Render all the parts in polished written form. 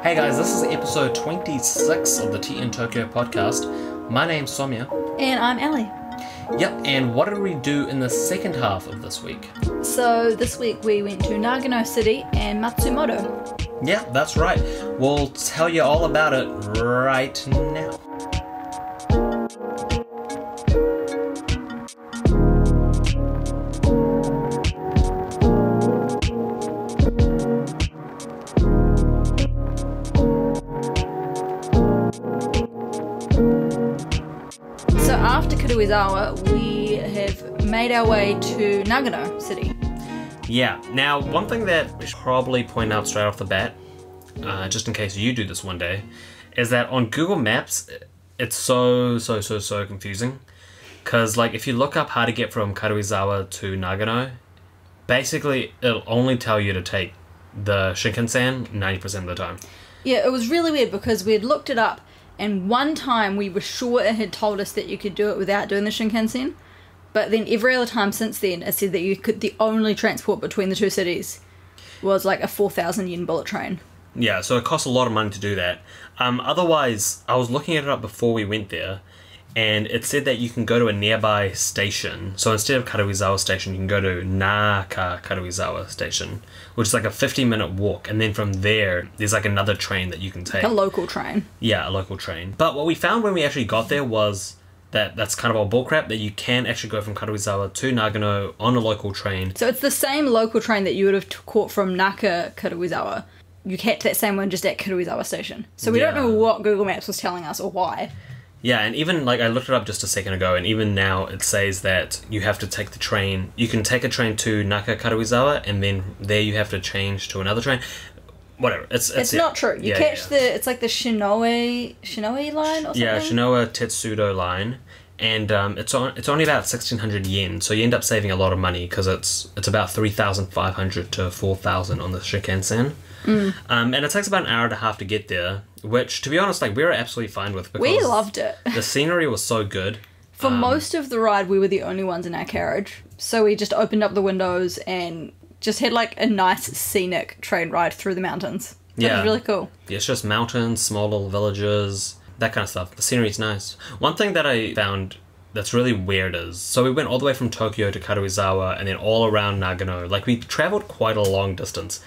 Hey guys, this is episode 26 of the Tea in Tokyo podcast. My name's Somya. And I'm Ellie. Yep, and what did we do in the second half of this week? So this week we went to Nagano City and Matsumoto. Yeah, that's right. We'll tell you all about it right now. After Karuizawa, we have made our way to Nagano City. Yeah, now one thing that we should probably point out straight off the bat, just in case you do this one day, is that on Google Maps, it's so confusing. Because like if you look up how to get from Karuizawa to Nagano, basically it'll only tell you to take the Shinkansen 90% of the time. Yeah, it was really weird because we had looked it up. And one time we were sure it had told us that you could do it without doing the Shinkansen. But then every other time since then, it said that the only transport between the two cities was like a 4,000 yen bullet train. Yeah, so it costs a lot of money to do that. Otherwise, I was looking it up before we went there, and it said that you can go to a nearby station. So instead of Karuizawa Station, you can go to Karuizawa Station, which is like a 50-minute walk. And then from there, there's like another train that you can take. A local train. Yeah, a local train. But what we found when we actually got there was that that's kind of all bullcrap, that you can actually go from Karuizawa to Nagano on a local train. So it's the same local train that you would have caught from Naka Karuizawa. You catch that same one just at Karuizawa Station. So we don't know what Google Maps was telling us or why. Yeah, and even, like, I looked it up just a second ago, and even now it says that you have to take the train. You can take a train to Naka Karuizawa, and then there you have to change to another train. Whatever. It's not true. You catch it's like the Shinoe line or something? Yeah, Shinoa Tetsudo line. And it's only about 1,600 yen, so you end up saving a lot of money, because it's about 3,500 to 4,000 on the Shinkansen. And it takes about an hour and a half to get there, which, to be honest, like, we were absolutely fine with, because we loved it. The scenery was so good. For most of the ride, we were the only ones in our carriage, so we just opened up the windows and just had like a nice scenic train ride through the mountains. It was really cool. Yeah, it's just mountains, small little villages, that kind of stuff. The scenery's nice. One thing that I found that's really weird is, so we went all the way from Tokyo to Karuizawa and then all around Nagano. Like, we traveled quite a long distance,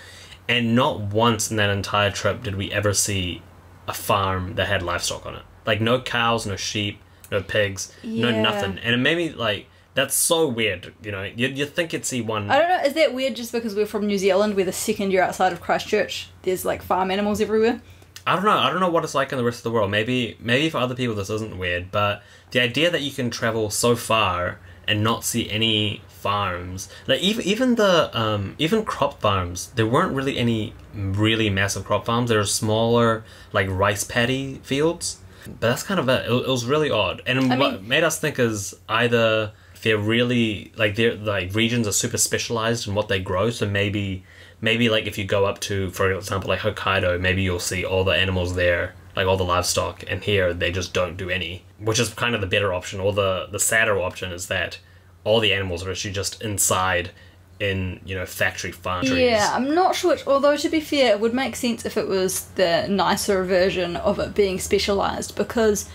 and not once in that entire trip did we ever see a farm that had livestock on it. Like, no cows, no sheep, no pigs, no nothing. And it made me, like, that's so weird, you know. You'd think you'd see one. I don't know, is that weird just because we're from New Zealand, where the second you're outside of Christchurch, there's, like, farm animals everywhere? I don't know what it's like in the rest of the world. Maybe for other people this isn't weird, but the idea that you can travel so far and not see any farms, like even crop farms, there weren't really any really massive crop farms. There were smaller, like, rice paddy fields, but that's kind of it. It was really odd, and what made us think is either they're really their regions are super specialized in what they grow, so maybe like if you go up to, for example, like Hokkaido, maybe you'll see all the animals there, like all the livestock, and here they just don't do any, which is kind of the better option. Or the sadder option is that all the animals are actually just inside in, you know, factory farms. Yeah, I'm not sure which, although to be fair, it would make sense if it was the nicer version of it being specialised, because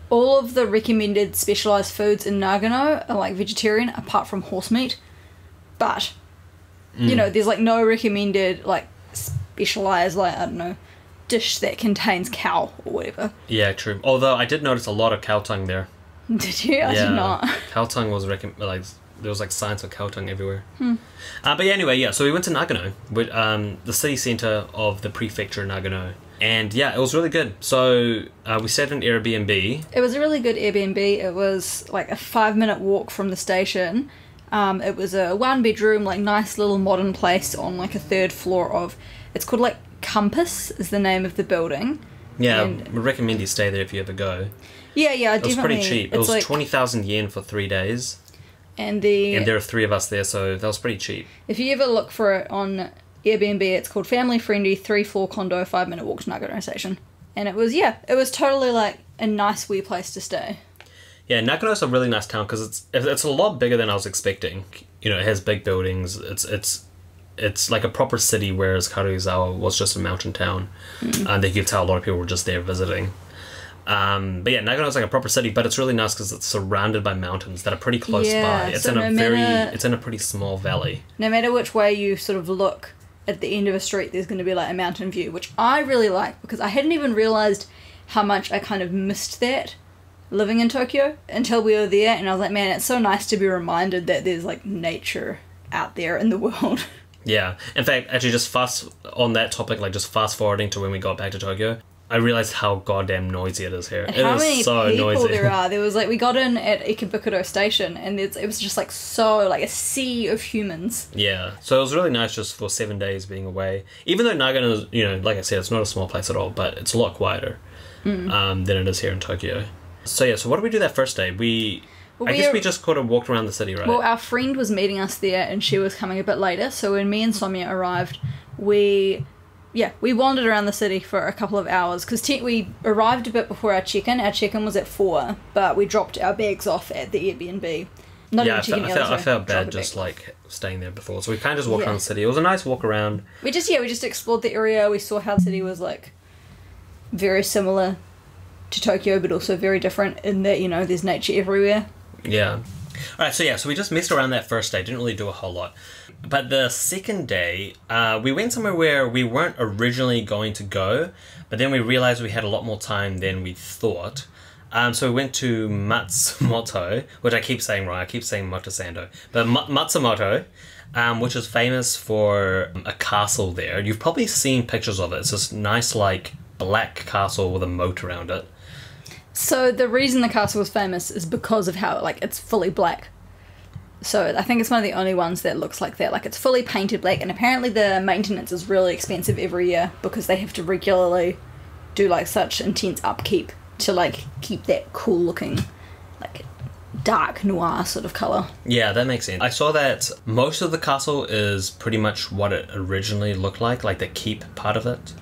all of the recommended specialised foods in Nagano are like vegetarian, apart from horse meat. But, you know, there's like no recommended like specialised, like, I don't know, dish that contains cow or whatever. Yeah, true. Although I did notice a lot of cow tongue there. Did you? I did not. Cow tongue was there was like signs of cow tongue everywhere. But yeah, anyway, yeah. So we went to Nagano, with the city centre of the prefecture Nagano, and yeah, it was really good. So we stayed in an Airbnb. It was a really good Airbnb. It was like a 5-minute walk from the station. It was a 1-bedroom, like, nice little modern place on like a 3rd floor of. It's called like Compass is the name of the building. Yeah, I would recommend you stay there if you ever go. Yeah, definitely. It was pretty cheap. It was like 20,000 yen for 3 days. And there are 3 of us there, so that was pretty cheap. If you ever look for it on Airbnb, it's called Family Friendly 3-floor condo, 5-minute walk to Nagano Station. And it was totally like a nice wee place to stay. Yeah, Nagano's a really nice town because it's a lot bigger than I was expecting. You know, it has big buildings. It's it's like a proper city, whereas Karuizawa was just a mountain town. And you could tell a lot of people were just there visiting. But yeah, Nagano is like a proper city, but it's really nice because it's surrounded by mountains that are pretty close by. It's so it's in a pretty small valley. No matter which way you sort of look at the end of a street, there's going to be like a mountain view, which I really like because I hadn't even realised how much I kind of missed that living in Tokyo until we were there, and I was like, man, it's so nice to be reminded that there's like nature out there in the world. Yeah. In fact, actually, just on that topic, like just fast forwarding to when we got back to Tokyo, I realised how goddamn noisy it is here. And it how is many so people noisy. there are. There was like, we got in at Ikebukuro station, and it was just like so, like a sea of humans. Yeah. So it was really nice just for 7 days being away. Even though Nagano is, you know, like I said, it's not a small place at all, but it's a lot quieter than it is here in Tokyo. So yeah, so what did we do that first day? I guess we just kind of walked around the city, right? Well, our friend was meeting us there, and she was coming a bit later, so when me and Sonia arrived, we wandered around the city for a couple of hours, because we arrived a bit before our check-in. Our check-in was at 4, but we dropped our bags off at the Airbnb. I felt bad just like staying there before, so we kind of just walked around the city. It was a nice walk around. We just explored the area. We saw how the city was like very similar to Tokyo, but also very different in that, you know, there's nature everywhere. Yeah. Alright, so we just messed around that first day, didn't really do a whole lot. But the second day, we went somewhere where we weren't originally going to go, but then we realized we had a lot more time than we thought. So we went to Matsumoto, which I keep saying wrong, I keep saying Motosando, but Matsumoto, which is famous for a castle there. You've probably seen pictures of it. It's this nice, like, black castle with a moat around it. So the reason the castle was famous is because of how, like, it's fully black. So I think it's one of the only ones that looks like that. Like, it's fully painted black, and apparently the maintenance is really expensive every year because they have to regularly do, like, such intense upkeep to, like, keep that cool looking, like, dark noir sort of colour. Yeah, that makes sense. I saw that most of the castle is pretty much what it originally looked like the keep part of it.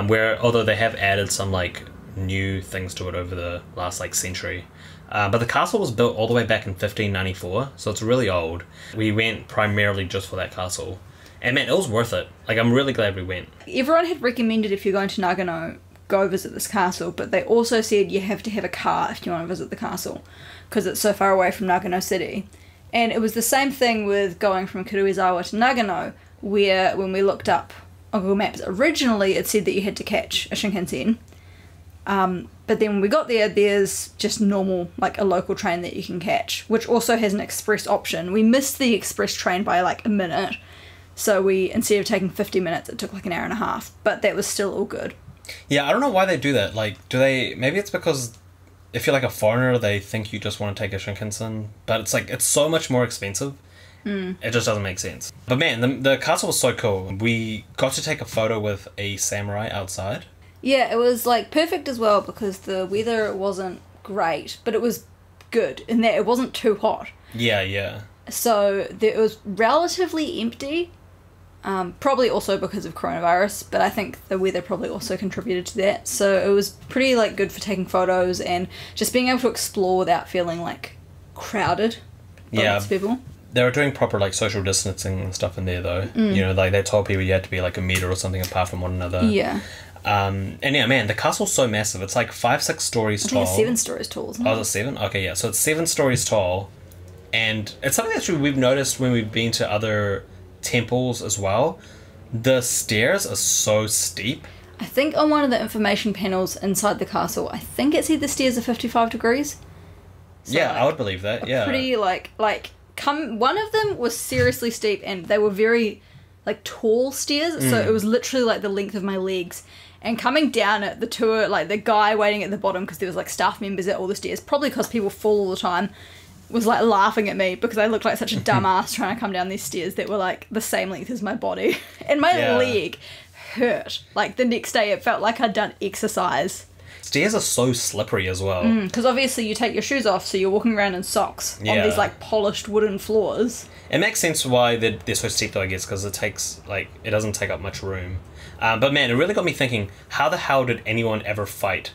Where, although they have added some, like, new things to it over the last, like, century. But the castle was built all the way back in 1594, so it's really old. We went primarily just for that castle. And man, it was worth it. Like, I'm really glad we went. Everyone had recommended if you're going to Nagano, go visit this castle, but they also said you have to have a car if you want to visit the castle, because it's so far away from Nagano City. And it was the same thing with going from Karuizawa to Nagano, where when we looked up on Google Maps, originally it said that you had to catch a Shinkansen. But then when we got there, there's just normal, like a local train that you can catch, which also has an express option. We missed the express train by like a minute, so we, instead of taking 50 minutes, it took like an hour and a half, but that was still all good. Yeah, I don't know why they do that. Like, maybe it's because if you're like a foreigner, they think you just want to take a Shinkansen, but it's like, it's so much more expensive. It just doesn't make sense. But man, the castle was so cool. We got to take a photo with a samurai outside. Yeah, it was like perfect as well because the weather wasn't great, but it was good in that it wasn't too hot. Yeah. So it was relatively empty, probably also because of coronavirus, but I think the weather probably also contributed to that. So it was pretty like good for taking photos and just being able to explore without feeling like crowded by lots of people. They were doing proper like social distancing and stuff in there though. You know, like they told people you had to be like a meter or something apart from one another. Yeah. And yeah, man, the castle's so massive. It's like 5-6 stories tall. I think it's 7 stories tall, isn't it? Oh, is it 7? Okay, yeah. So it's 7 stories tall. And it's something that we've noticed when we've been to other temples as well. The stairs are so steep. I think on one of the information panels inside the castle, I think it said the stairs are 55 degrees. So yeah, I would believe that, yeah. Pretty, one of them was seriously steep, and they were very, like, tall stairs, so it was literally, like, the length of my legs. And coming down it, the tour, like, the guy waiting at the bottom, because there was, like, staff members at all the stairs, probably because people fall all the time, was, like, laughing at me, because I looked like such a dumbass trying to come down these stairs that were, like, the same length as my body. And my leg hurt. Like, the next day it felt like I'd done exercise. Stairs are so slippery as well. Because obviously you take your shoes off, so you're walking around in socks on these, like, polished wooden floors. It makes sense why they're so steep, though, I guess, because it doesn't take up much room. But man, it really got me thinking, how the hell did anyone ever fight,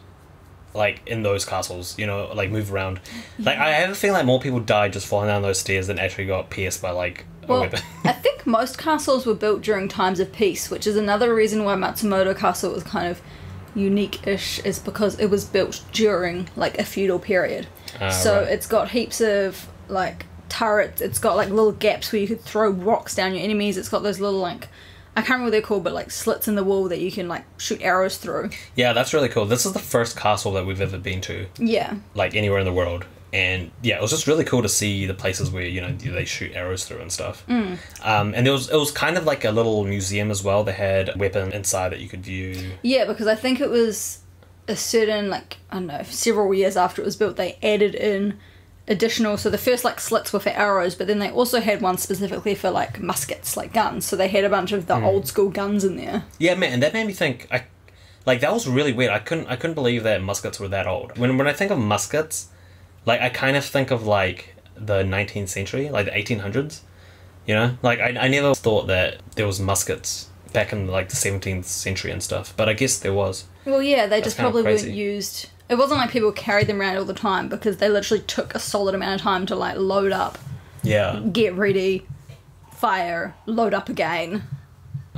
like, in those castles, you know, like, move around? Like, I have a feeling like more people died just falling down those stairs than actually got pierced by, like, Well, I think most castles were built during times of peace, which is another reason why Matsumoto Castle was kind of unique-ish, is because it was built during, like, a feudal period. So right. It's got heaps of, like, turrets. It's got, like, little gaps where you could throw rocks down your enemies. It's got those little, like, I can't remember what they're called, but, like, slits in the wall that you can, like, shoot arrows through. Yeah, that's really cool. This is the first castle that we've ever been to. Yeah. Like, anywhere in the world. And, yeah, it was just really cool to see the places where, you know, they shoot arrows through and stuff. And it was kind of like a little museum as well. They had a weapon inside that you could view. Yeah, because I think it was a certain, like, I don't know, several years after it was built, they added in additional, so the first, like, slits were for arrows, but then they also had one specifically for, like, muskets, like guns, so they had a bunch of the old school guns in there. Yeah, man, and that made me think, like, that was really weird. I couldn't believe that muskets were that old. When I think of muskets, like, I kind of think of, like, the 19th century, like the 1800s, you know? Like, I never thought that there was muskets back in, like, the 17th century and stuff, but I guess there was. Well, yeah, they just probably weren't used. It wasn't like people carried them around all the time, because they literally took a solid amount of time to, like, load up. Yeah. Get ready, fire, load up again.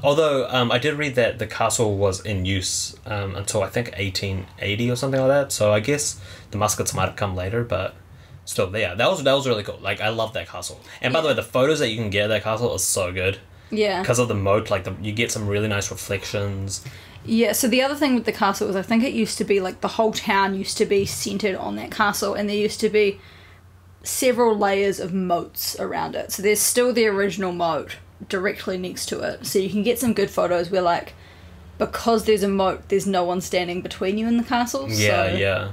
Although, I did read that the castle was in use until, I think, 1880 or something like that, so I guess the muskets might have come later, but still, yeah, that was really cool. Like, I love that castle. And by the way, the photos that you can get of that castle is so good. Yeah. Because of the moat, like, you get some really nice reflections. Yeah, so the other thing with the castle was I think it used to be, like, the whole town used to be centred on that castle, and there used to be several layers of moats around it. So there's still the original moat directly next to it. So you can get some good photos where, like, because there's a moat, there's no one standing between you and the castle. Yeah, so. yeah.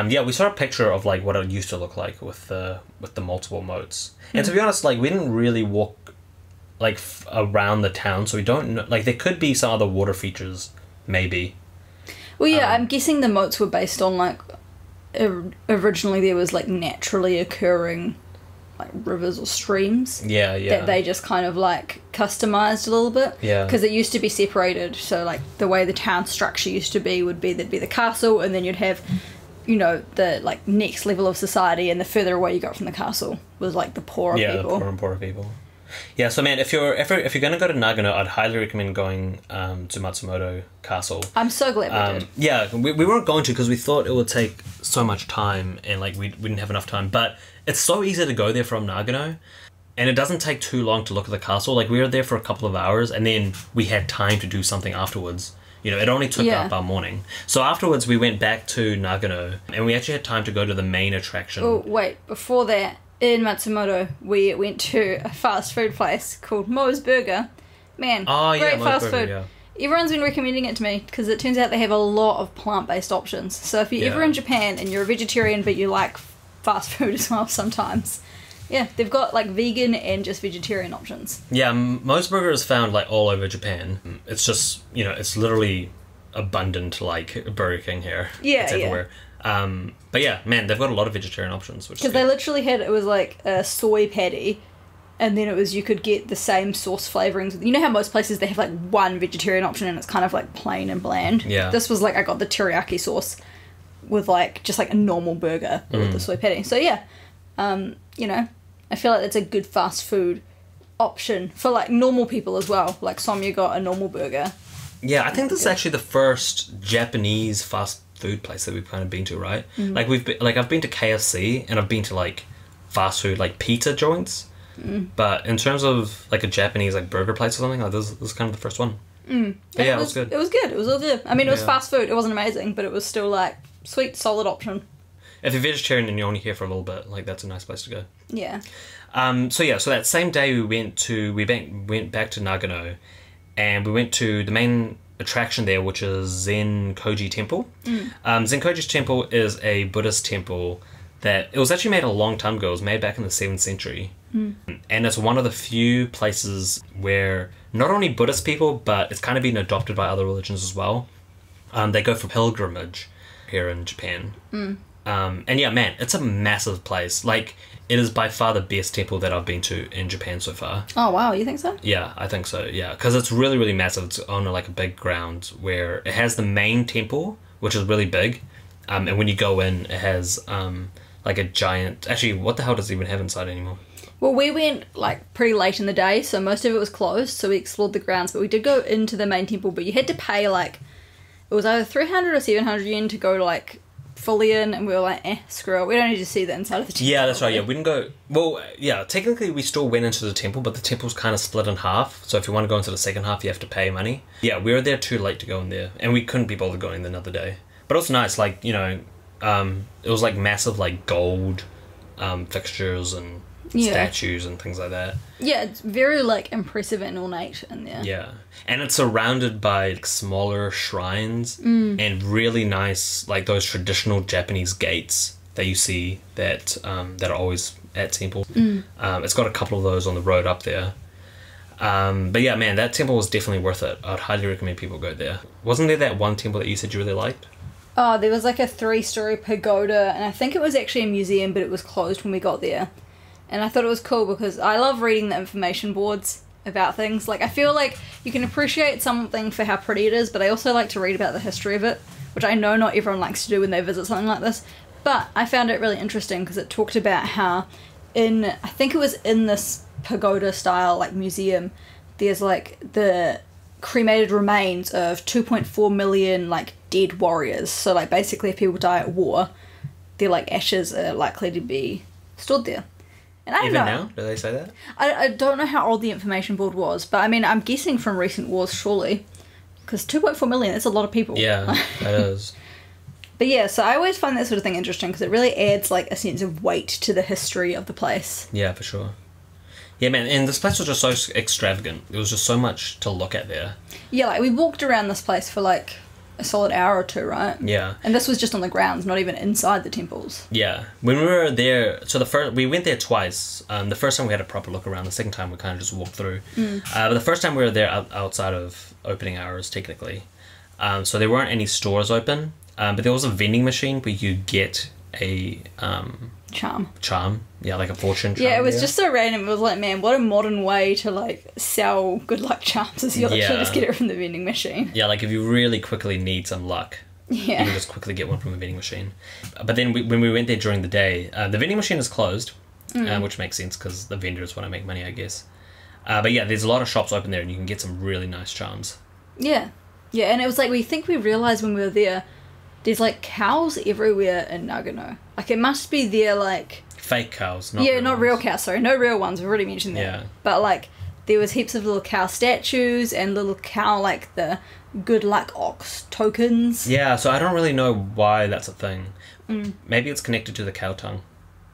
Yeah, we saw a picture of, like, what it used to look like with the multiple moats. And to be honest, like, we didn't really walk, like, around the town, so we don't know. Like, there could be some other water features, maybe. Well, yeah, I'm guessing the moats were based on, like, originally there was, like, naturally occurring, like, rivers or streams. Yeah, yeah. That they just kind of, like, customized a little bit. Yeah. Because it used to be separated, so, like, the way the town structure used to be would be there'd be the castle, and then you'd have, you know, the, like, next level of society, and the further away you got from the castle was, like, the poorer people. Yeah, the poorer and poorer people. Yeah, so man, if you're gonna go to Nagano, I'd highly recommend going to Matsumoto Castle. I'm so glad we did. Yeah, we weren't going to because we thought it would take so much time, and like we didn't have enough time. But it's so easy to go there from Nagano, and it doesn't take too long to look at the castle. Like, we were there for a couple of hours, and then we had time to do something afterwards. You know, it only took up our morning. So afterwards, we went back to Nagano, and we actually had time to go to the main attraction. Oh wait, before that. In Matsumoto, we went to a fast food place called Moe's Burger. Man, great fast food. Yeah. Everyone's been recommending it to me because it turns out they have a lot of plant-based options. So if you're ever in Japan and you're a vegetarian but you like fast food as well sometimes, yeah, they've got like vegan and just vegetarian options. Yeah, Moe's Burger is found like all over Japan. It's just, you know, it's literally abundant like Burger King here. Yeah, it's everywhere. But yeah, man, they've got a lot of vegetarian options. Because they literally had, it was like a soy patty, and then it was, you could get the same sauce flavourings. You know how most places they have like one vegetarian option and it's kind of like plain and bland? Yeah. This was like, I got the teriyaki sauce with like, just like a normal burger with the soy patty. So yeah, you know, I feel like it's a good fast food option for like normal people as well. Like Somya got a normal burger. Yeah, I think this is actually the first Japanese fast food place that we've kind of been to, right? Like I've been to KFC and I've been to like fast food like pizza joints, but in terms of like a Japanese like burger place or something, like this is kind of the first one. But yeah, it was good. It was good. It was all good. I mean, it was fast food. It wasn't amazing, but it was still like sweet, solid option. If you're vegetarian and you're only here for a little bit, like that's a nice place to go. Yeah. So that same day we went back to Nagano, and we went to the main attraction there, which is Zenkoji Temple. Zenkoji Temple is a Buddhist temple that it was actually made a long time ago. It was made back in the 7th century. And it's one of the few places where not only Buddhist people, but it's kind of been adopted by other religions as well. They go for pilgrimage here in Japan. And yeah, man, it's a massive place. Like, it is by far the best temple that I've been to in Japan so far. Oh, wow. You think so? Yeah, I think so, yeah. Because it's really, really massive. It's on, like, a big ground where it has the main temple, which is really big. And when you go in, it has, like, a giant... Actually, what the hell does it even have inside anymore? Well, we went like pretty late in the day, so most of it was closed, so we explored the grounds, but we did go into the main temple, but you had to pay like, it was either 300 or 700 yen to go like fully in, and we were like, screw it, we don't need to see the inside of the temple. Yeah, that's right, yeah, we didn't go, well, yeah, technically we still went into the temple, but the temple's kind of split in half, so if you want to go into the second half, you have to pay money. Yeah, we were there too late to go in there, and we couldn't be bothered going another day. But it was nice, like, you know, it was like massive like gold fixtures and statues and things like that. Yeah, it's very like impressive and ornate in there. Yeah, and it's surrounded by like, smaller shrines and really nice like those traditional Japanese gates that you see that that are always at temples. It's got a couple of those on the road up there. But yeah, man, that temple was definitely worth it. I'd highly recommend people go there. Wasn't there that one temple that you said you really liked? Oh, there was like a 3-story pagoda, and I think it was actually a museum, but it was closed when we got there. And I thought it was cool because I love reading the information boards about things. Like, I feel like you can appreciate something for how pretty it is, but I also like to read about the history of it, which I know not everyone likes to do when they visit something like this. But I found it really interesting because it talked about how I think it was in this pagoda style, like, museum, there's, like, the cremated remains of 2.4 million, like, dead warriors. So, like, basically if people die at war, their, like, ashes are likely to be stored there. And I don't know. Even now? Do they say that? I don't know how old the information board was, but I mean, I'm guessing from recent wars, surely. Because 2.4 million, that's a lot of people. Yeah, that is. But yeah, so I always find that sort of thing interesting because it really adds, like, a sense of weight to the history of the place. Yeah, for sure. Yeah, man, and this place was just so extravagant. There was just so much to look at there. Yeah, like, we walked around this place for, like, a solid hour or two, right? Yeah. And this was just on the grounds, not even inside the temples. Yeah. When we were there, so we went there twice. The first time we had a proper look around. The second time we kind of just walked through. But the first time we were there outside of opening hours, technically. So there weren't any stores open. But there was a vending machine where you get a... Charm. Yeah, like a fortune charm. Yeah, it was just so random. It was like, man, what a modern way to, like, sell good luck charms is you literally just get it from the vending machine. Yeah, like if you really quickly need some luck, you can just quickly get one from a vending machine. But then when we went there during the day, the vending machine is closed, which makes sense because the vendors want to make money, I guess. But yeah, there's a lot of shops open there and you can get some really nice charms. Yeah. Yeah, and it was like, we realised when we were there, there's, like, cows everywhere in Nagano. Like, it must be their, like... Fake cows, not real cows, sorry. No real ones, we've already mentioned that. Yeah. But, like, there was heaps of little cow statues and little cow, like, the good luck ox tokens. Yeah, so I don't really know why that's a thing. Maybe it's connected to the cow tongue.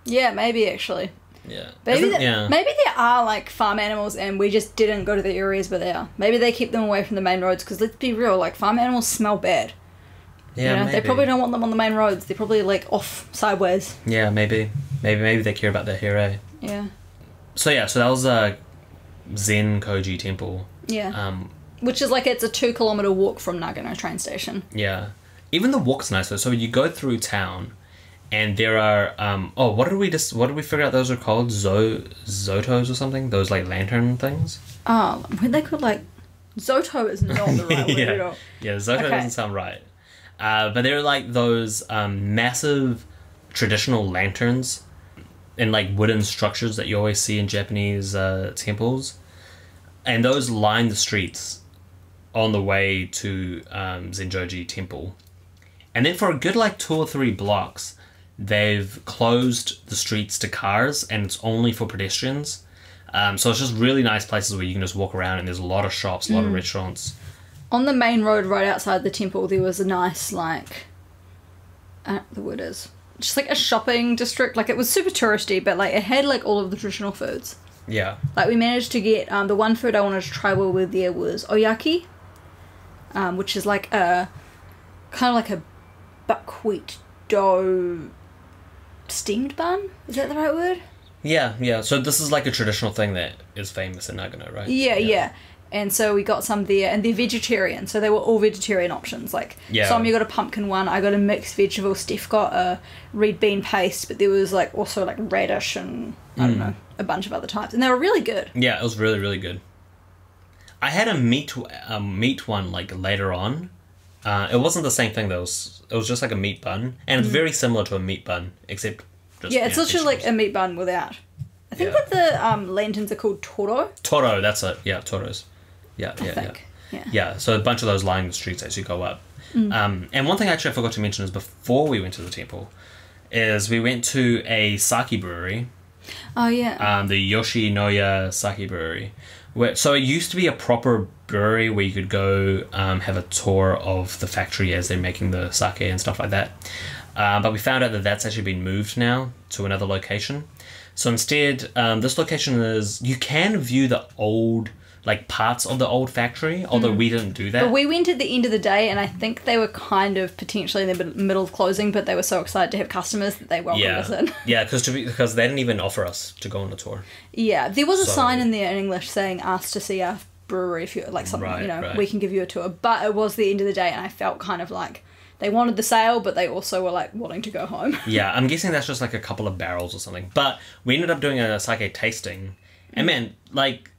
Yeah, maybe, actually. Yeah. Maybe there are, like, farm animals and we just didn't go to the areas where they are. Maybe they keep them away from the main roads, because let's be real, like, farm animals smell bad. Yeah, you know, maybe. They probably don't want them on the main roads. They're probably, like, off sideways. Yeah, maybe they care about their hair, eh? Yeah. So that was Zenkoji Temple. Yeah. Which is like, it's a 2-kilometer walk from Nagano train station. Yeah. Even the walk's nice though. So you go through town, and there are what did we figure out those are called? Zotos or something? Those like lantern things? Oh, when they could like Zoto is not the right word at all. Yeah, Zoto doesn't sound right. But they're like those massive traditional lanterns and like wooden structures that you always see in Japanese temples. And those line the streets on the way to Zenkoji Temple. And then for a good like 2 or 3 blocks, they've closed the streets to cars and it's only for pedestrians. So it's just really nice places where you can just walk around and there's a lot of shops, a lot of restaurants. On the main road right outside the temple, there was a nice, like, I don't know what the word is. Just like a shopping district. Like, it was super touristy, but like it had like all of the traditional foods. Yeah. Like, we managed to get, the one food I wanted to try while we were there was oyaki, which is like a, kind of like a buckwheat dough steamed bun? Is that the right word? Yeah. So this is like a traditional thing that is famous in Nagano, right? Yeah. And so we got some there, and they're vegetarian, so they were all vegetarian options. Like, some you got a pumpkin one, I got a mixed vegetable, Steph got a red bean paste, but there was like also like radish and, I don't know, a bunch of other types. And they were really good. Yeah, it was really, really good. I had a meat one like later on. It wasn't the same thing though. It was just like a meat bun, and it's very similar to a meat bun, except just... Yeah, it's literally like a meat bun without I think that the lanterns are called toro. Toro, that's it. Yeah, toros. Yeah. Yeah, so a bunch of those lining the streets as you go up. And one thing actually I forgot to mention is before we went to the temple, is we went to a sake brewery. Oh, yeah. The Yoshinoya Sake Brewery. So it used to be a proper brewery where you could go have a tour of the factory as they're making the sake and stuff like that. But we found out that that's actually been moved now to another location. So instead, this location is... You can view the old... like parts of the old factory, although we didn't do that. But we went at the end of the day, and I think they were kind of potentially in the middle of closing, but they were so excited to have customers that they welcomed us in. Yeah, because they didn't even offer us to go on the tour. Yeah, there was a sign in there in English saying, ask to see our brewery if you like something, Right. we can give you a tour. But it was the end of the day, and I felt kind of like they wanted the sale, but they also were like wanting to go home. Yeah, I'm guessing that's just like a couple of barrels or something. But we ended up doing a sake tasting, and man, like...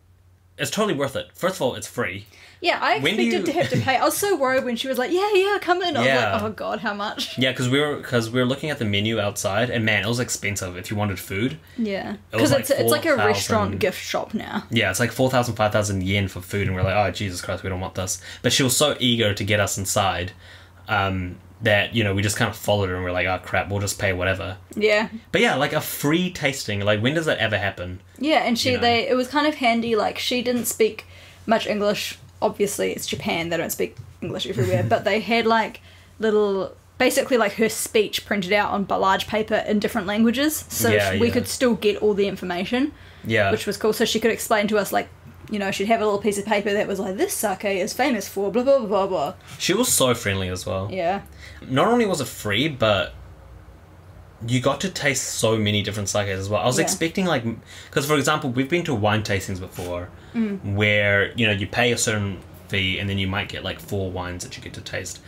It's totally worth it. First of all, it's free. Yeah, I expected to have to pay. I was so worried when she was like, yeah, come in. I was like, oh god, how much? Yeah, because we were looking at the menu outside, and man, it was expensive if you wanted food. Yeah, because it's like a restaurant gift shop now. Yeah, it's like 4,000, 5,000 yen for food, and we're like, oh, Jesus Christ, we don't want this. But she was so eager to get us inside that, we just kind of followed her, and we're like, oh, crap, we'll just pay whatever. Yeah. But yeah, like a free tasting, like when does that ever happen? Yeah, and it was kind of handy, like she didn't speak much English. Obviously, it's Japan, they don't speak English everywhere, but they had like little, basically like her speech printed out on large paper in different languages, so we could still get all the information. Yeah. Which was cool, so she could explain to us like, she'd have a little piece of paper that was like, this sake is famous for blah, blah, blah, blah, blah. She was so friendly as well. Yeah. Not only was it free, but you got to taste so many different sakes as well. I was expecting like... Because, for example, we've been to wine tastings before where, you pay a certain fee and then you might get like 4 wines that you get to taste.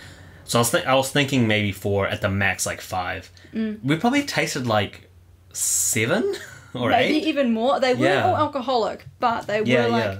So I was thinking maybe 4, at the max like 5. We probably tasted like 7 or 8. Maybe even more. They weren't all alcoholic, but they were like...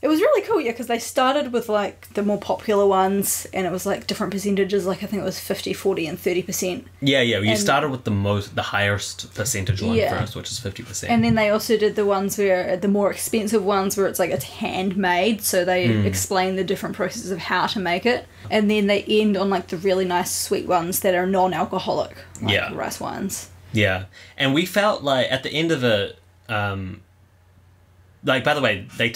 It was really cool, because they started with, like, the more popular ones, and it was, like, different percentages, like, I think it was 50, 40, and 30%. Yeah, you started with the highest percentage one first, which is 50%. And then they also did the ones where, the more expensive ones, where it's, like, it's handmade, so they explain the different processes of how to make it. And then they end on, like, the really nice sweet ones that are non-alcoholic, like rice wines. Yeah, and we felt, like, at the end of it... Like, by the way, they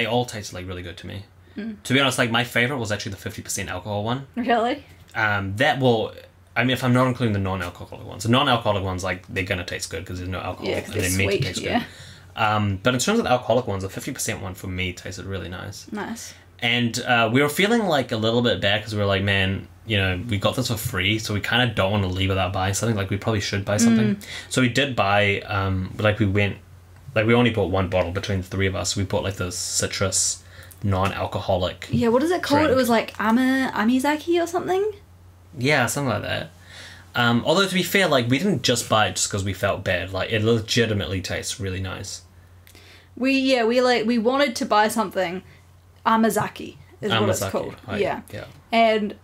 all tasted, like, really good to me. To be honest, like, my favourite was actually the 50% alcohol one. Really? If I'm not including the non-alcoholic ones. The non-alcoholic ones, like, they're going to taste good because there's no alcohol. Yeah, and they're meant to taste good. But in terms of the alcoholic ones, the 50% one, for me, tasted really nice. Nice. And we were feeling, like, a little bit bad because we were like, man, we got this for free, so we kind of don't want to leave without buying something. Like, we probably should buy something. So we did buy, we went... Like, we only bought 1 bottle between the 3 of us. We bought, like, the citrus, non-alcoholic Yeah, what is it called? drink. It was, like, amizaki or something? Yeah, something like that. Although, to be fair, like, we didn't just buy it just because we felt bad. Like, it legitimately tastes really nice. We wanted to buy something. Amazaki is what it's called. Yeah. And...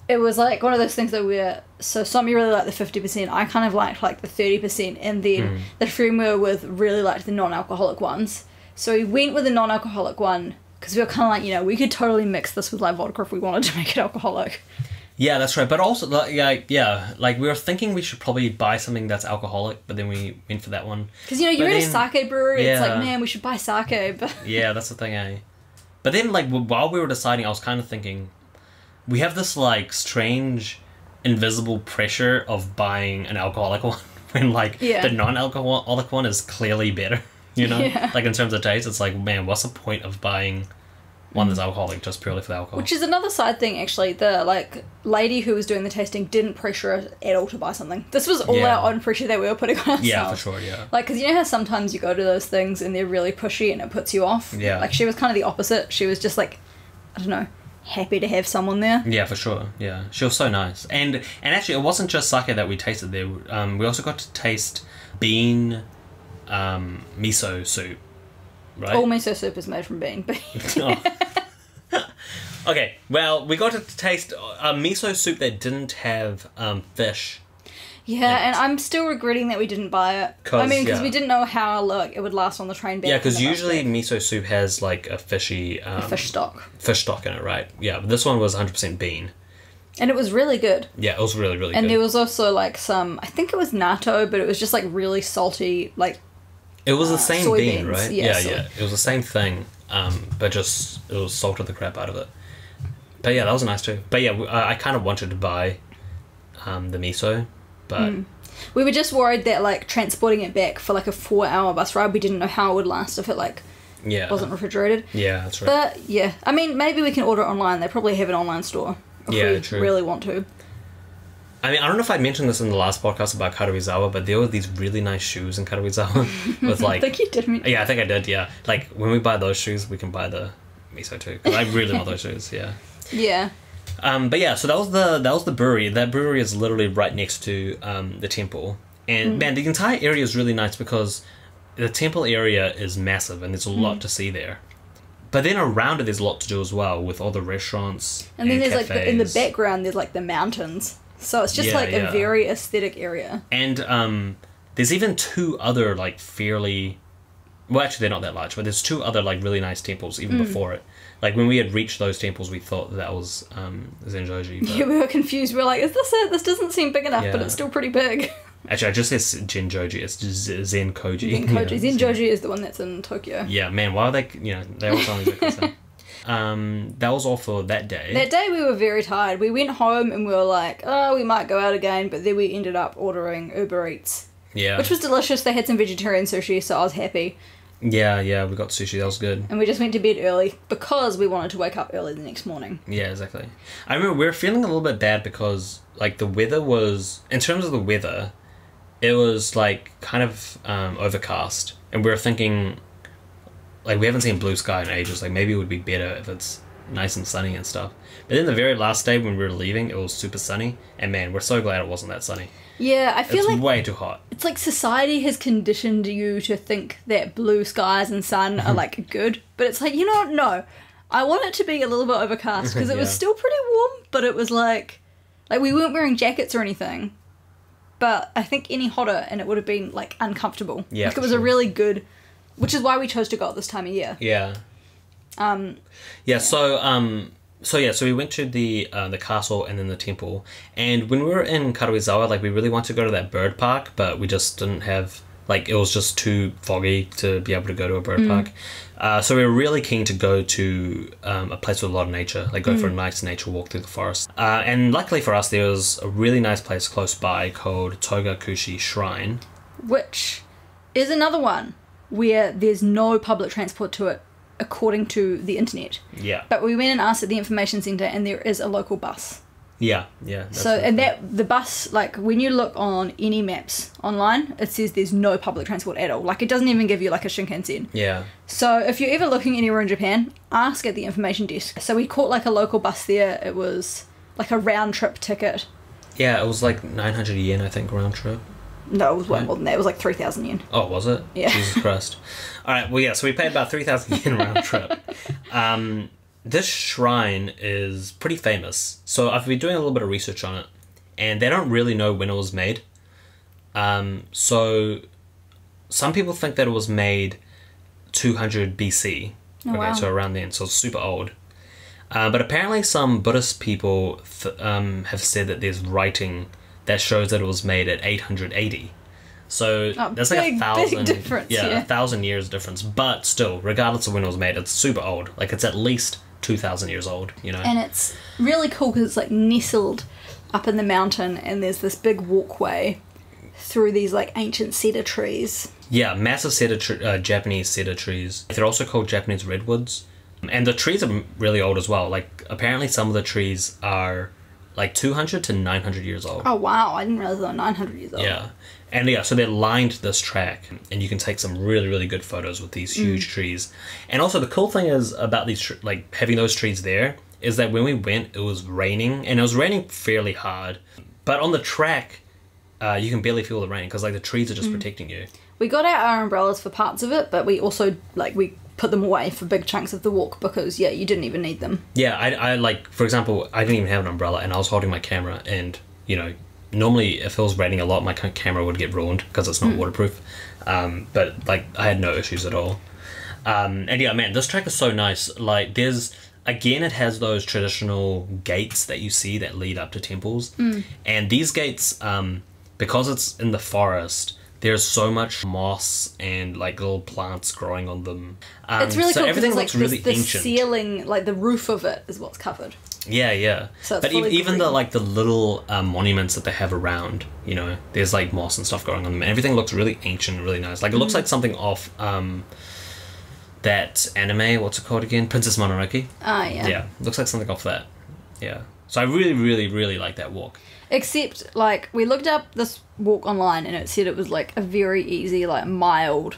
It was, like, one of those things that so Somi really liked the 50%, I kind of liked, like, the 30%, and then the friend we were with really liked the non-alcoholic ones. So we went with the non-alcoholic one, because we were kind of like, we could totally mix this with, like, vodka if we wanted to make it alcoholic. Yeah, that's right. But also, like, we were thinking we should probably buy something that's alcoholic, but then we went for that one. Because, you're in a sake brewery, it's like, man, we should buy sake, but... Yeah, that's the thing, eh? But then, like, while we were deciding, I was kind of thinking... We have this, like, strange, invisible pressure of buying an alcoholic one when, like, the non-alcoholic one is clearly better, Yeah. Like, in terms of taste, it's like, man, what's the point of buying one that's alcoholic just purely for the alcohol? Which is another side thing, actually. The, like, lady who was doing the tasting didn't pressure us at all to buy something. This was all our own pressure that we were putting on ourselves. Yeah, for sure, yeah. Like, because how sometimes you go to those things and they're really pushy and it puts you off? Yeah. Like, she was kind of the opposite. She was just, like, I don't know... happy to have someone there. Yeah, for sure. Yeah, she was so nice. And actually, it wasn't just sake that we tasted there. We also got to taste bean miso soup, right? All miso soup is made from bean. Okay, well, we got to taste a miso soup that didn't have fish. Yeah, and I'm still regretting that we didn't buy it. Because we didn't know how it would last on the train back. Yeah, because usually miso soup has like a fishy... fish stock. Fish stock in it, right? Yeah, but this one was 100% bean. And it was really good. Yeah, it was really, really good. And there was also like some... I think it was natto, but it was just like really salty, like... It was the same bean, right? Yeah, It was the same thing, but just it was salted the crap out of it. But yeah, that was nice too. But yeah, I kind of wanted to buy the miso, but... We were just worried that like transporting it back for like a 4-hour bus ride, we didn't know how it would last if it like wasn't refrigerated. Yeah, that's right. But yeah, I mean, maybe we can order it online. They probably have an online store if we really want to. I mean, I don't know if I mentioned this in the last podcast about Karuizawa, but there were these really nice shoes in Karuizawa with like... I think you did. Yeah, I think I did, yeah. Like, when we buy those shoes, we can buy the miso too. Because I really want those shoes, yeah. Yeah. But yeah, so that was the brewery. That brewery is literally right next to the temple. And man, the entire area is really nice because the temple area is massive and there's a lot to see there. But then around it, there's a lot to do as well with all the restaurants and then there's cafes. like in the background, there's like the mountains. So it's just a very aesthetic area. And there's even 2 other like fairly... Well, actually, they're not that large, but there's 2 other like really nice temples even before it. Like when we had reached those temples, we thought that was Zenkoji. Yeah, we were confused. We were like, "Is this it? This doesn't seem big enough, but it's still pretty big." Actually, I just said Zenkoji. It's just Zenkoji. Zenkoji is the one that's in Tokyo. Yeah, man. Why are they? They all sound exactly the same. That was all for that day. That day we were very tired. We went home and we were like, "Oh, we might go out again," but then we ended up ordering Uber Eats. Yeah. Which was delicious. They had some vegetarian sushi, so I was happy. Yeah, we got sushi. That was good. And we just went to bed early because we wanted to wake up early the next morning. Yeah, exactly. I remember we were feeling a little bit bad because, like, the weather was... In terms of the weather, it was, like, kind of overcast. And we were thinking, like, we haven't seen blue sky in ages. Like, maybe it would be better if it's nice and sunny and stuff. But then the very last day when we were leaving, it was super sunny. And, man, we're so glad it wasn't that sunny. Yeah, I feel like... It's way too hot. It's like society has conditioned you to think that blue skies and sun are, like, good. But it's like, no. I want it to be a little bit overcast because it was still pretty warm, but it was like we weren't wearing jackets or anything. But I think any hotter and it would have been, like, uncomfortable. Yeah, like, it was a really good... Which is why we chose to go at this time of year. Yeah. So we went to the castle and then the temple, and when we were in Karuizawa, like, we really wanted to go to that bird park, but we just didn't have, like, it was just too foggy to be able to go to a bird park. So we were really keen to go to a place with a lot of nature, like go for a nice nature walk through the forest. And luckily for us, there was a really nice place close by called Togakushi Shrine, which is another one where there's no public transport to it, according to the internet. Yeah. But we went and asked at the information centre and there is a local bus. Yeah. So, and the bus, like, when you look on any maps online, it says there's no public transport at all. Like, it doesn't even give you, like, a Shinkansen. Yeah. So, if you're ever looking anywhere in Japan, ask at the information desk. So, we caught, like, a local bus there. It was, like, a round-trip ticket. Yeah, it was, like, 900 yen, I think, round-trip. No, it was way more than that. It was like 3,000 yen. Oh, was it? Yeah. Jesus Christ. All right, well, yeah, so we paid about 3,000 yen round trip. This shrine is pretty famous. So I've been doing a little bit of research on it, and they don't really know when it was made. So some people think that it was made 200 BC. Oh, wow. So around then, so it's super old. But apparently some Buddhist people have said that there's writing that shows that it was made at 880. So there's like 1,000 difference. Yeah, 1,000 years difference. But still, regardless of when it was made, it's super old. Like, it's at least 2,000 years old, And it's really cool because it's like nestled up in the mountain, and there's this big walkway through these like ancient cedar trees. Yeah, massive Japanese cedar trees. They're also called Japanese redwoods. And the trees are really old as well. Like, apparently some of the trees are like 200 to 900 years old. Oh, wow. I didn't realize they were 900 years old. Yeah. And yeah, so they lined this track, and you can take some really, really good photos with these huge trees. And also the cool thing is about these, like, having those trees there, is that when we went, it was raining, and it was raining fairly hard. But on the track, you can barely feel the rain, because, like, the trees are just protecting you. We got out our umbrellas for parts of it, but we also, like, we put them away for big chunks of the walk because, yeah, you didn't even need them. Yeah, I like, for example, I didn't even have an umbrella, and I was holding my camera, and, you know, normally if it was raining a lot, my camera would get ruined because it's not waterproof. But like I had no issues at all. And yeah, man, this track is so nice. Like there's, again, it has those traditional gates that you see that lead up to temples. And these gates, because it's in the forest, there's so much moss and like little plants growing on them. It's really so cool everything because looks really the ancient. ceiling, like the roof of it is what's covered. Yeah. So it's but fully even the green. like the little monuments that they have around, you know, there's like moss and stuff growing on them. And everything looks really ancient, really nice. Like it looks like something off that anime. What's it called again? Princess Mononoke. Ah, yeah. Yeah, looks like something off that. Yeah. So I really, really, really like that walk. Except, like, we looked up this walk online and it said it was, like, a very easy, like, mild,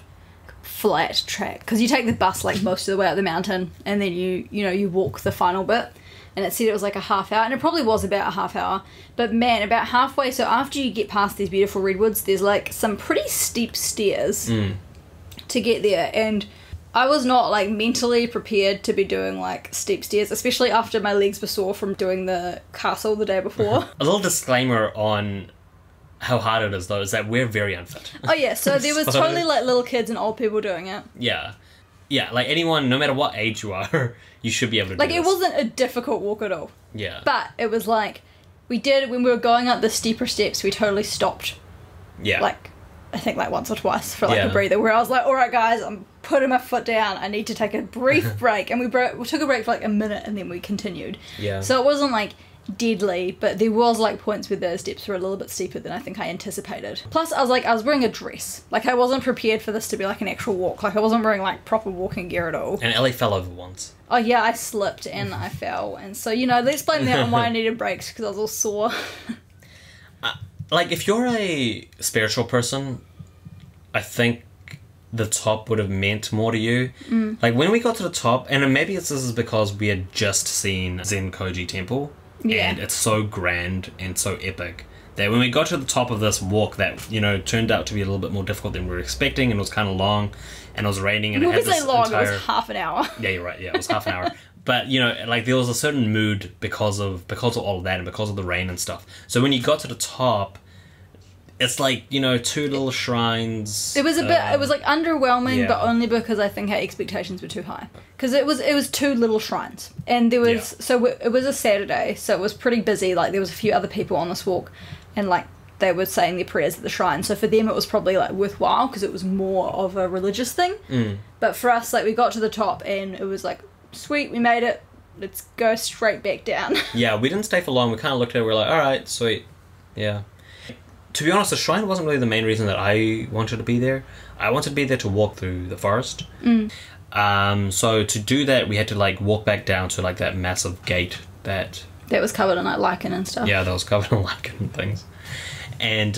flat track. Because you take the bus, like, most of the way up the mountain and then you walk the final bit. And it said it was, like, a half hour. And it probably was about a half hour. But, man, about halfway, so after you get past these beautiful redwoods, there's, like, some pretty steep stairs to get there. And I was not, like, mentally prepared to be doing, like, steep stairs, especially after my legs were sore from doing the castle the day before. A little disclaimer on how hard it is, though, is that we're very unfit. Oh, yeah, so there was totally, like, little kids and old people doing it. Yeah. Yeah, like anyone, no matter what age you are, you should be able to do Like, this. it wasn't a difficult walk at all. Yeah. But it was, like, when we were going up the steeper steps, we totally stopped. Yeah. Like, I think, like, once or twice for, like, Yeah. a breather, where I was like, all right, guys, I'm putting my foot down. I need to take a brief break. And we took a break for, like, a minute, and then we continued. Yeah. So it wasn't, like, deadly, but there was, like, points where the steps were a little bit steeper than I think I anticipated. Plus, I was wearing a dress. Like, I wasn't prepared for this to be, like, an actual walk. Like, I wasn't wearing, like, proper walking gear at all. And Ellie fell over once. Oh, yeah, I slipped and I fell. And so, let's blame that on why I needed breaks, because I was all sore. Like, if you're a spiritual person, I think the top would have meant more to you. Like, when we got to the top, and maybe this is because we had just seen Zenkoji Temple, and it's so grand and so epic, that when we got to the top of this walk that, turned out to be a little bit more difficult than we were expecting, and it was kind of long, and it was raining, and it had this long, entire... it was half an hour. Yeah, you're right, yeah, it was half an hour. But, like, there was a certain mood because of all of that, and because of the rain and stuff. So when you got to the top, it's like, two little shrines. It was it was like underwhelming, yeah. but only because I think our expectations were too high. Because it was two little shrines, and there was it was a Saturday, so it was pretty busy. Like, there was a few other people on this walk, and like they were saying their prayers at the shrine. So for them, it was probably like worthwhile because it was more of a religious thing. But for us, like, we got to the top, and it was like, sweet, we made it. Let's go straight back down. Yeah, we didn't stay for long. We kind of looked at it. We're like, all right, sweet, yeah. To be honest, the shrine wasn't really the main reason that I wanted to be there. I wanted to be there to walk through the forest. So to do that, we had to, like, walk back down to, like, that massive gate that was covered in, like, lichen and stuff. Yeah, that was covered in lichen and things. And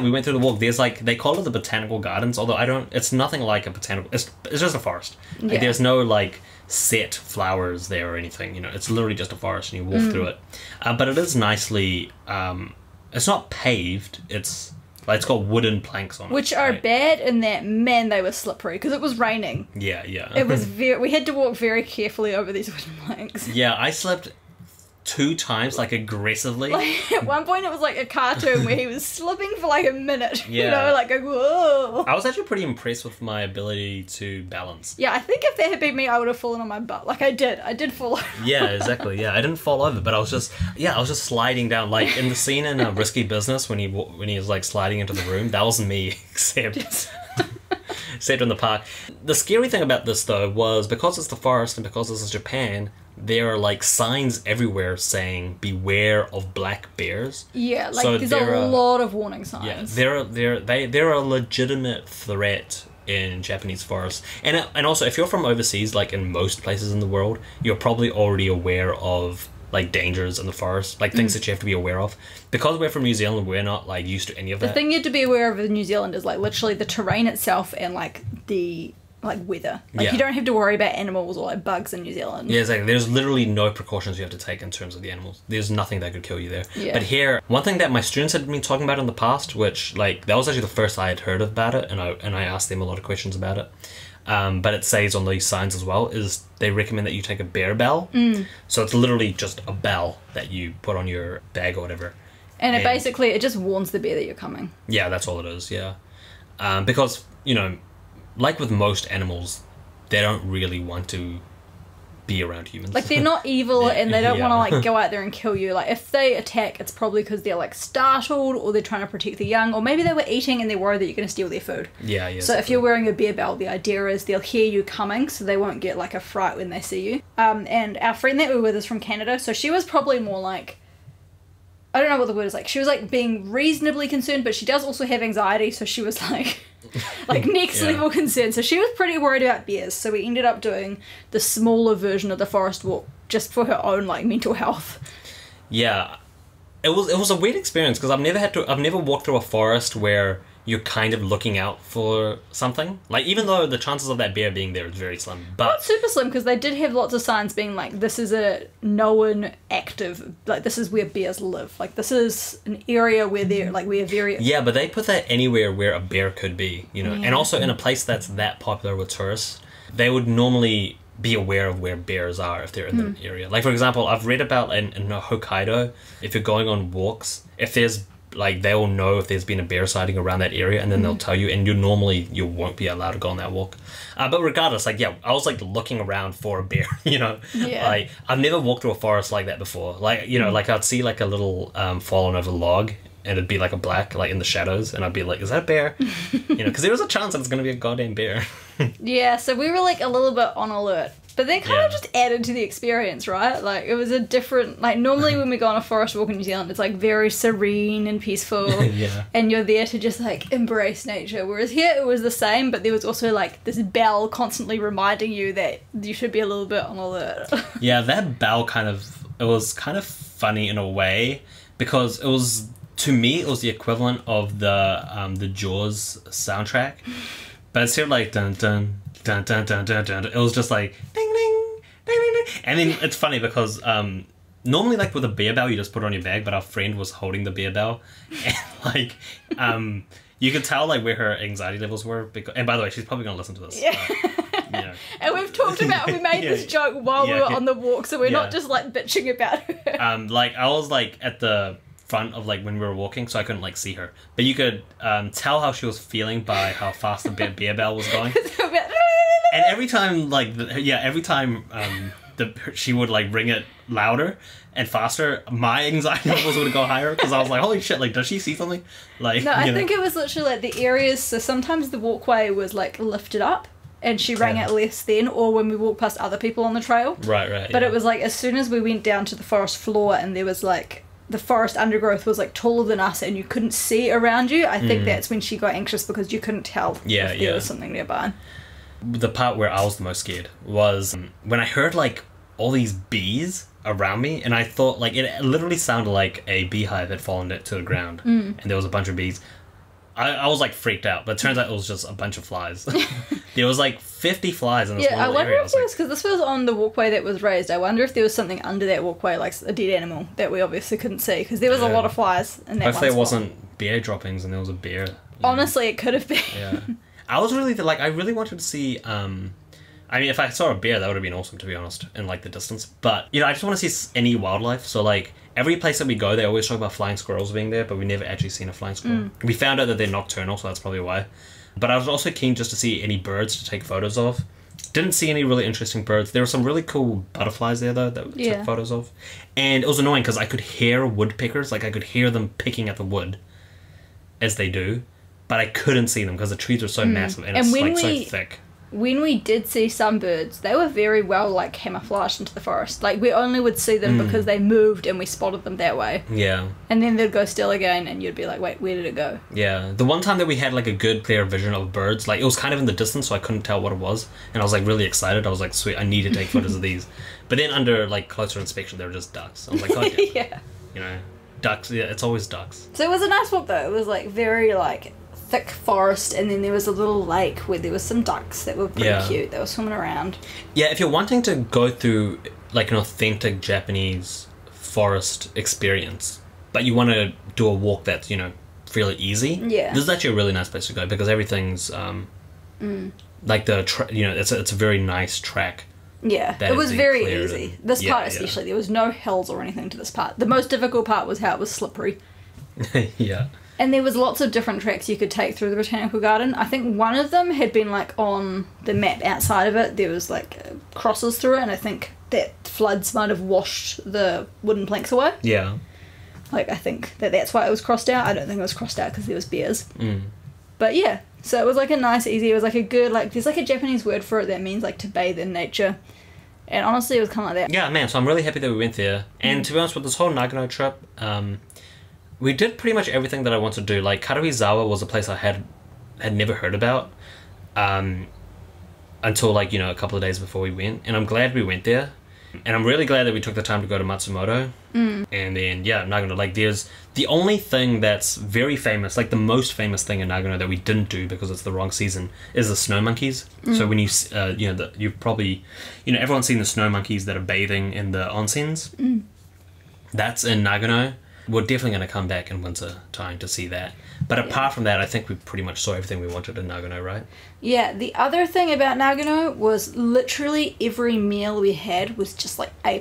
we went through the walk. There's, like, they call it the botanical gardens, although it's nothing like a botanical. It's just a forest. Like, Yeah. there's no, like, set flowers there or anything. It's literally just a forest, and you walk through it. But it is nicely. It's not paved. It's got wooden planks on it, Which are right? bad in that, man, they were slippery because it was raining. Yeah. It was we had to walk very carefully over these wooden planks. Yeah, I slept 2 times, like, aggressively. Like, at one point it was like a cartoon where he was slipping for like a minute. Yeah. Like, going, whoa. I was actually pretty impressed with my ability to balance. Yeah, I think if that had been me, I would have fallen on my butt. Like, I did fall over. Yeah, exactly. Yeah, I didn't fall over, but I was just sliding down. Like, in the scene in Risky Business when he was, like, sliding into the room, that was me, except in the park. The scary thing about this, though, was because it's the forest and because this is Japan, there are, like, signs everywhere saying beware of black bears. Yeah, like, So there's there a are- lot of warning signs. Yeah, they're a legitimate threat in Japanese forests, and also if you're from overseas, like in most places in the world, you're probably already aware of, like, dangers in the forest, like things that you have to be aware of. Because we're from New Zealand, we're not, like, used to any of The that. thing you have to be aware of in New Zealand is, like, literally the terrain itself and, like, the, like, weather. Like, Yeah. you don't have to worry about animals or, like, bugs in New Zealand. Yeah, exactly. There's literally no precautions you have to take in terms of the animals. There's nothing that could kill you there. Yeah. But here, one thing that my students had been talking about in the past, which, like, that was actually the first I had heard about it, and I asked them a lot of questions about it. But it says on these signs as well, is they recommend that you take a bear bell. So it's literally just a bell that you put on your bag or whatever. And it just warns the bear that you're coming. Yeah, that's all it is, yeah. Because, you know, like with most animals, they don't really want to be around humans. Like, they're not evil and they don't want to, like, go out there and kill you. Like, if they attack, it's probably because they're, like, startled or they're trying to protect the young, or maybe they were eating and they're worried that you're going to steal their food. Yeah. So if you're wearing a bear bell, the idea is they'll hear you coming, so they won't get, like, a fright when they see you. And our friend that we were with is from Canada, so she was probably more, like... I don't know what the word is, like, she was, like, being reasonably concerned, but she does also have anxiety, so she was, like... like next level concern. So she was pretty worried about bears, so we ended up doing the smaller version of the forest walk just for her own like mental health. Yeah, it was a weird experience because I've never walked through a forest where you're kind of looking out for something. Like, even though the chances of that bear being there is very slim. But not super slim, because they did have lots of signs being like, this is a known active, like, this is where bears live. Like, this is an area where they're, like, we're very... Yeah, but they put that anywhere where a bear could be, you know. Yeah. And also in a place that's that popular with tourists, they would normally be aware of where bears are if they're in the area. Like, for example, I've read about in Hokkaido, if you're going on walks, if there's... like, they'll know if there's been a bear sighting around that area, and then they'll tell you, and you won't be allowed to go on that walk. But regardless, like, yeah, I was, like, looking around for a bear, you know? Yeah. Like, I've never walked through a forest like that before. Like, you know, like, I'd see, like, a little fallen over log, and it'd be, like, a black, like, in the shadows, and I'd be like, is that a bear? You know, because there was a chance that it's going to be a goddamn bear. Yeah, so we were, like, a little bit on alert. But that kind of just added to the experience, right? Like, it was a different... Like, normally when we go on a forest walk in New Zealand, it's, like, very serene and peaceful. Yeah. And you're there to just, like, embrace nature. Whereas here, it was the same, but there was also, like, this bell constantly reminding you that you should be a little bit on alert. Yeah, that bell it was kind of funny in a way, because it was... To me, it was the equivalent of the Jaws soundtrack. But instead of, like, dun dun... Dun, dun, dun, dun, dun. It was just like ding, ding, ding, ding, ding. And then it's funny because normally, like, with a beer bell you just put it on your bag, but our friend was holding the beer bell, and like you could tell like where her anxiety levels were, and by the way, she's probably gonna listen to this. Yeah. You know. And we've talked about, we made this joke while we were on the walk, so we're not just like bitching about her. Like, I was like at the front of, like, when we were walking, so I couldn't like see her, but you could tell how she was feeling by how fast the beer bell was going. And every time, like, she would, like, ring it louder and faster, my anxiety levels would go higher, because I was like, holy shit, like, does she see something? Like, no, I think it was literally, like, the areas, so sometimes the walkway was, like, lifted up, and she rang it less then, or when we walked past other people on the trail. Right. But it was, like, as soon as we went down to the forest floor, and there was, like, the forest undergrowth was, like, taller than us, and you couldn't see around you, I think that's when she got anxious, because you couldn't tell if there was something nearby. The part where I was the most scared was when I heard, like, all these bees around me, and I thought, like, it literally sounded like a beehive had fallen to the ground, and there was a bunch of bees. I was, like, freaked out, but it turns out it was just a bunch of flies. There was, like, 50 flies in this one area. Yeah, I wonder if there was, like, because this was on the walkway that was raised, I wonder if there was something under that walkway, like a dead animal, that we obviously couldn't see, because there was a lot of flies in that one hopefully spot. it wasn't bear droppings and there was a bear. Honestly, it could have been. Yeah. I was really, like, I really wanted to see, I mean, if I saw a bear, that would have been awesome, to be honest, in, like, the distance. But, you know, I just want to see any wildlife. So, like, every place that we go, they always talk about flying squirrels being there, but we never actually seen a flying squirrel. We found out that they're nocturnal, so that's probably why. But I was also keen just to see any birds to take photos of. Didn't see any really interesting birds. There were some really cool butterflies there, though, that we took photos of. And it was annoying, because I could hear woodpeckers. Like, I could hear them picking at the wood, as they do. But I couldn't see them because the trees are so massive and it's, like, so thick. When we did see some birds, they were very well, like, camouflaged into the forest. Like, we only would see them because they moved and we spotted them that way. Yeah. And then they'd go still again and you'd be like, wait, where did it go? Yeah. The one time that we had, like, a good, clear vision of birds, like, it was kind of in the distance, so I couldn't tell what it was. And I was, like, really excited. I was like, sweet, I need to take photos of these. But then under, like, closer inspection, they were just ducks. I was like, oh, yeah. You know, ducks, it's always ducks. So it was a nice walk, though. It was, like, very, like, thick forest, and then there was a little lake where there was some ducks that were pretty cute. They were swimming around. Yeah, if you're wanting to go through, like, an authentic Japanese forest experience, but you want to do a walk that's, you know, fairly easy, this is actually a really nice place to go, because everything's like you know, it's a very nice track. Yeah, it was very easy. This part especially, there was no hills or anything to this part. The most difficult part was how it was slippery. Yeah. And there was lots of different tracks you could take through the botanical garden. I think one of them had been like on the map outside of it. There was like crosses through it, and I think that floods might have washed the wooden planks away. Yeah. Like, I think that's why it was crossed out. I don't think it was crossed out because there was bears. Mm. But yeah, so it was like a nice, easy, it was like a good, like, there's like a Japanese word for it that means like to bathe in nature. And honestly, it was kind of like that. Yeah, man, so I'm really happy that we went there. And to be honest, with this whole Nagano trip, we did pretty much everything that I wanted to do. Like, Karuizawa was a place I had never heard about until, like, you know, a couple of days before we went. And I'm glad we went there. And I'm really glad that we took the time to go to Matsumoto. And then, yeah, Nagano. Like, there's the only thing that's very famous, like the most famous thing in Nagano that we didn't do because it's the wrong season, is the snow monkeys. So when you, you know, you've probably, you know, everyone's seen the snow monkeys that are bathing in the onsens. That's in Nagano. We're definitely going to come back in winter time to see that. But apart from that, I think we pretty much saw everything we wanted in Nagano, right? Yeah, the other thing about Nagano was literally every meal we had was just like A+.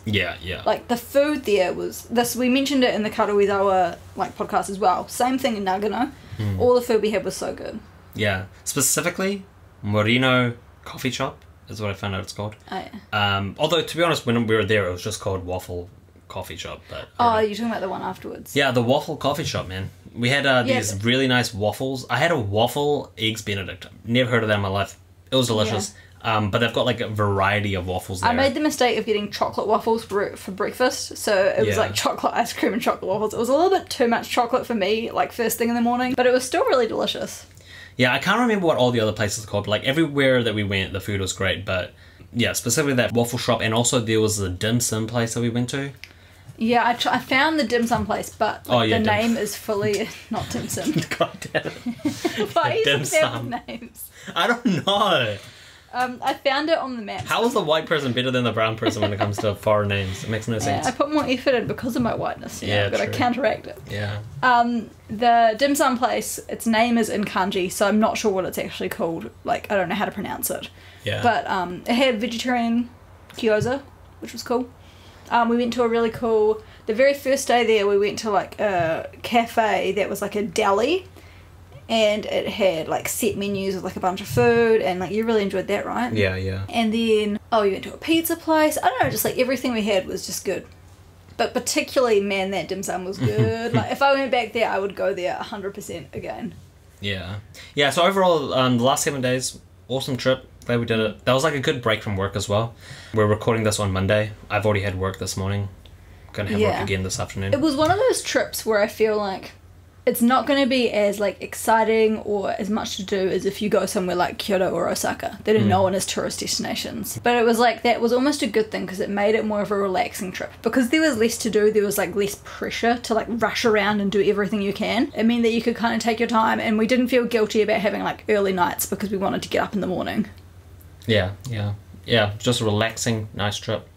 Yeah, yeah. Like, the food there was this. We mentioned it in the Karuizawa like podcast as well. Same thing in Nagano. All the food we had was so good. Yeah, specifically Morino Coffee Shop is what I found out it's called. Oh, yeah. Although, to be honest, when we were there, it was just called Waffle Coffee Shop. But you're talking about the one afterwards. Yeah, the Waffle Coffee Shop, man. We had these really nice waffles. I had a waffle eggs Benedict. Never heard of that in my life. It was delicious. But they've got like a variety of waffles there. I made the mistake of getting chocolate waffles for breakfast. So it was like chocolate ice cream and chocolate waffles. It was a little bit too much chocolate for me, like first thing in the morning. But it was still really delicious. Yeah, I can't remember what all the other places are called. Like, everywhere that we went, the food was great. But yeah, specifically that waffle shop. And also there was the dim sum place that we went to. Yeah, I found the dim sum place, but the name is fully not dim sum. God damn it. Why is it there with names? I don't know. I found it on the map. How is the white person better than the brown person when it comes to foreign names? It makes no sense. I put more effort in because of my whiteness. Yeah, I've got to counteract it. Yeah. The dim sum place, its name is in kanji, so I'm not sure what it's actually called. Like, I don't know how to pronounce it. Yeah. But it had vegetarian gyoza, which was cool. We went to a really cool... The very first day there, we went to, like, a cafe that was, like, a deli. And it had, like, set menus with, like, a bunch of food. And, like, you really enjoyed that, right? Yeah, yeah. And then, we went to a pizza place. I don't know, just, like, everything we had was just good. But particularly, man, that dim sum was good. Like, if I went back there, I would go there 100% again. Yeah. Yeah, so overall, the last 7 days, awesome trip. Glad we did it. That was like a good break from work as well. We're recording this on Monday. I've already had work this morning. Gonna have work again this afternoon. It was one of those trips where I feel like it's not going to be as like exciting or as much to do as if you go somewhere like Kyoto or Osaka that are known as tourist destinations. But it was like, that was almost a good thing because it made it more of a relaxing trip. Because there was less to do, there was like less pressure to like rush around and do everything you can. It meant that you could kind of take your time, and we didn't feel guilty about having like early nights because we wanted to get up in the morning. Yeah, just a relaxing, nice trip.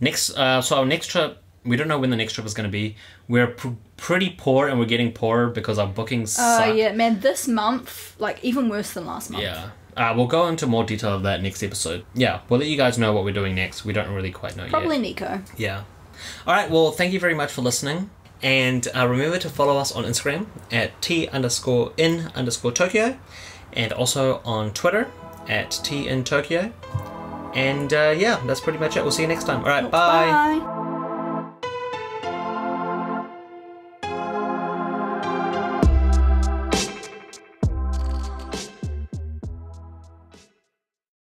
So our next trip, we don't know when the next trip is going to be. We're pretty poor, and we're getting poorer because our bookings suck. Oh, yeah, man, this month, like, even worse than last month. Yeah. We'll go into more detail of that next episode. Yeah, we'll let you guys know what we're doing next. We don't really quite know Probably yet. Nico. Yeah. Alright, well, thank you very much for listening. And remember to follow us on Instagram at T_in_Tokyo. And also on Twitter at TInTokyo. And yeah, that's pretty much it. We'll see you next time. Alright, bye. Bye.